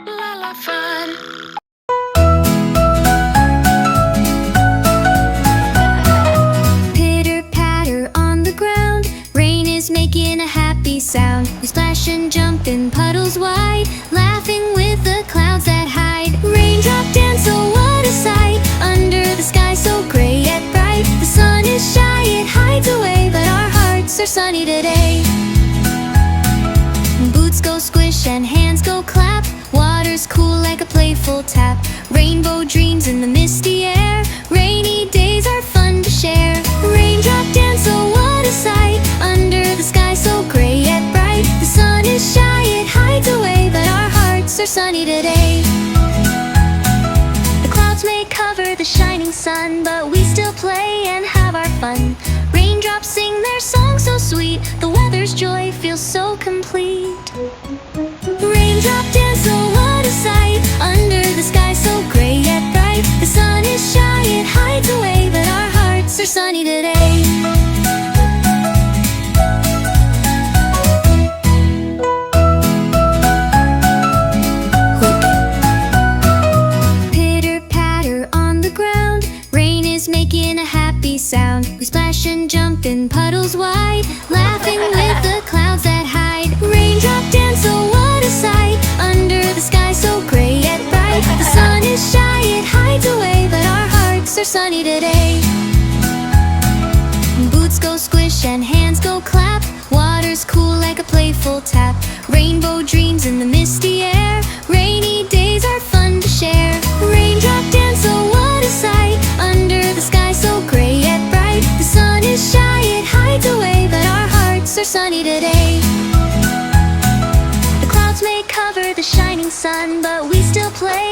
Lalafun. Pitter patter on the ground, rain is making a happy sound. We splash and jump in puddles wide, laughing with the clouds that hide. Raindrop dance, oh what a sight, under the sky so gray yet bright. The sun is shy, it hides away, but our hearts are sunny today. Boots go squish and hands go clap, water's cool like a playful tap. Rainbow dreams in the misty air, rainy days are fun to share. Raindrop dance, oh what a sight, under the sky so gray yet bright. The sun is shy, it hides away, but our hearts are sunny today. The clouds may cover the shining sun, but we still play and have our fun. Raindrops sing their song so sweet, the weather's joy feels so complete. Raindrop dance, oh what a sight, under the sky so gray yet bright. The sun is shy, it hides away, but our hearts are sunny today. Pitter patter on the ground, rain is making a happy sound. We splash and jump in puddles wide, laughing with the clouds that hide. Raindrop dance, oh what a sight, under the sky so gray yet bright. The sun is shy, it hides away, but our hearts are sunny today. Boots go squish and hands go clap, water's cool like a playful tap. Rainbow dreams in the misty air, rainy days are fun to share. Raindrop dance, oh what a sight, under the sky so gray yet bright. The sun is shy, it hides away, but our hearts are sunny today. The clouds may cover the shining sun, but we still play